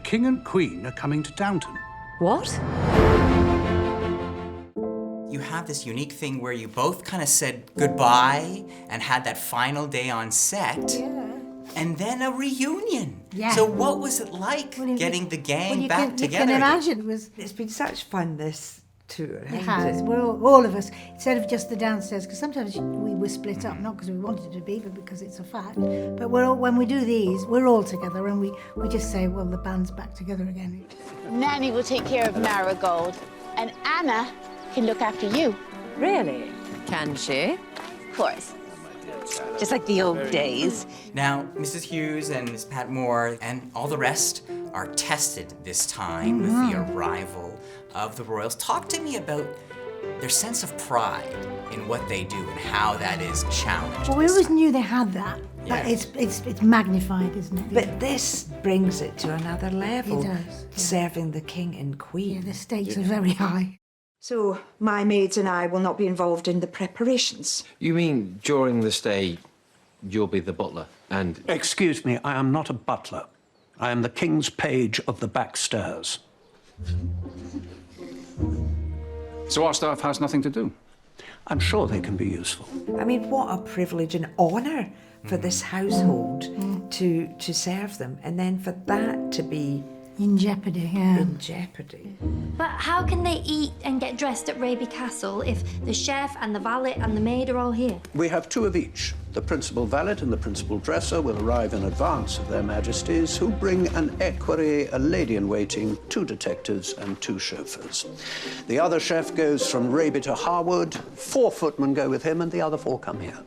King and Queen are coming to Downton. What? You have this unique thing where you both kind of said goodbye and had that final day on set. Yeah. And then a reunion. Yeah. So what was it like getting the gang back together? You can imagine It's been such fun, this tour. It has. We're all of us, instead of just the downstairs, because sometimes we were split up, not because we wanted to be, but because it's a fact. But when we do these, we're all together, and we just say, well, the band's back together again. Nanny will take care of Marigold, and Anna can look after you. Really? Can she? Of course. Just like the old days. Now, Mrs. Hughes and Miss Patmore and all the rest are tested this time with the arrival of the royals. Talk to me about their sense of pride in what they do and how that is challenged. Well, we always knew they had that. Yeah. But it's magnified, isn't it? But this brings it to another level. It does, yeah. Serving the king and queen. Yeah, the stakes are very high. So my maids and I will not be involved in the preparations. You mean during the stay, you'll be the butler and... Excuse me, I am not a butler. I am the King's page of the back stairs. So our staff has nothing to do? I'm sure they can be useful. I mean, what a privilege and honour for this household to serve them, and then for that to be in jeopardy, yeah. In jeopardy. But how can they eat and get dressed at Raby Castle if the chef and the valet and the maid are all here? We have two of each. The principal valet and the principal dresser will arrive in advance of their majesties, who bring an equerry, a lady-in-waiting, 2 detectives and 2 chauffeurs. The other chef goes from Raby to Harwood, 4 footmen go with him, and the other 4 come here.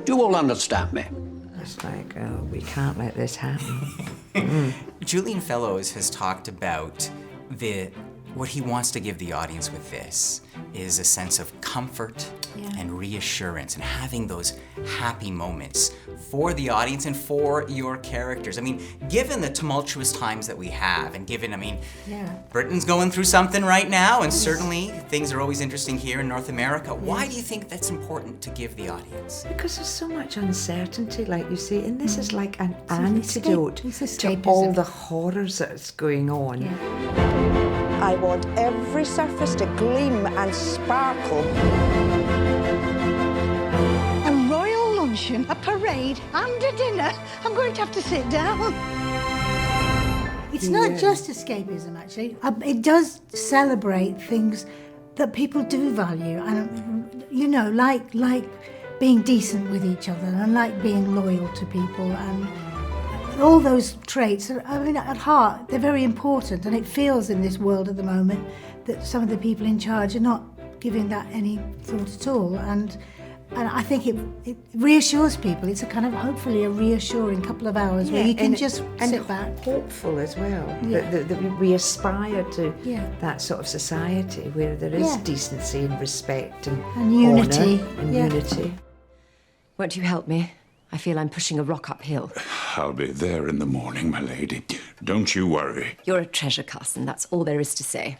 Do you all understand me? It's like, oh, we can't let this happen. Julian Fellowes has talked about what he wants to give the audience with this is a sense of comfort and reassurance and having those happy moments for the audience and for your characters. I mean, given the tumultuous times that we have, and given, Britain's going through something right now, and certainly things are always interesting here in North America. Why do you think that's important to give the audience? Because there's so much uncertainty, like you say, and this is like an antidote to escapism. all the horrors that's going on. I want every surface to gleam and sparkle. A royal luncheon, a parade, and a dinner. I'm going to have to sit down. It's not just escapism, actually. It does celebrate things that people do value, and like being decent with each other, and like being loyal to people, and all those traits, at heart, they're very important, and it feels in this world at the moment that some of the people in charge are not giving that any thought at all, and I think it reassures people. It's a kind of, hopefully, a reassuring couple of hours where you can just sit back. Hopeful as well, that we aspire to that sort of society where there is decency and respect and unity. And unity. Won't you help me? I feel I'm pushing a rock uphill. I'll be there in the morning, my lady. Don't you worry. You're a treasure, Carson. That's all there is to say.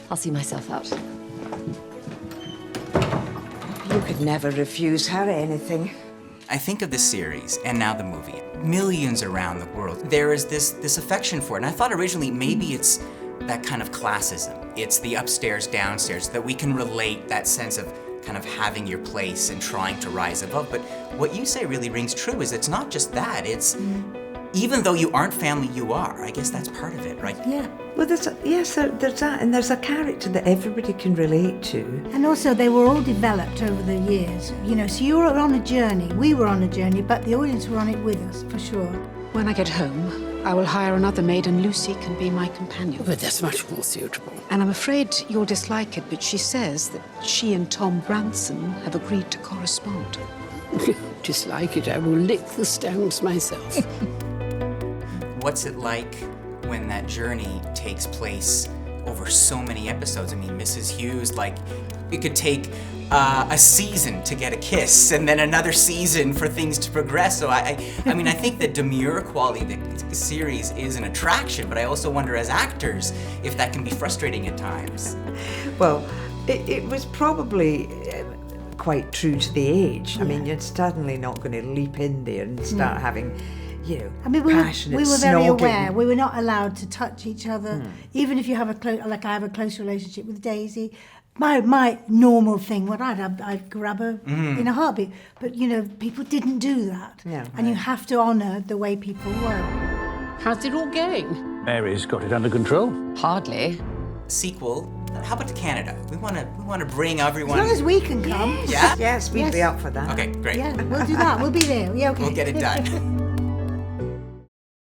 I'll see myself out. You could never refuse her anything. I think of this series, and now the movie. Millions around the world. There is this affection for it. And I thought originally maybe it's that kind of classism. It's the upstairs, downstairs, that we can relate that sense of kind of having your place and trying to rise above. But what you say really rings true is it's not just that. It's even though you aren't family, you are. I guess that's part of it, right? Yeah. Well, there's that, and there's a character that everybody can relate to. And also, they were all developed over the years. So you were on a journey. We were on a journey, but the audience were on it with us, for sure. When I get home, I will hire another maid, and Lucy can be my companion. But that's much more suitable. And I'm afraid you'll dislike it, but she says that she and Tom Branson have agreed to correspond. Dislike it, I will lick the stones myself. What's it like when that journey takes place over so many episodes? I mean, Mrs. Hughes, it could take a season to get a kiss, and then another season for things to progress. So I think the demure quality of the series is an attraction, but I also wonder as actors if that can be frustrating at times. Well, it was probably quite true to the age. I mean, you're certainly not going to leap in there and start having, I mean, passionate, we were very snogging. aware. We were not allowed to touch each other, even if you have like I have a close relationship with Daisy. My normal thing, what I'd grab her in a heartbeat. But people didn't do that, and you have to honour the way people were. How's it all going? Mary's got it under control. Hardly. Sequel. How about to Canada? We want to bring everyone. As long as we can come. Yeah. Yes, we'd be up for that. Okay, great. Yeah, we'll do that. We'll be there. Yeah, okay. We'll get it done.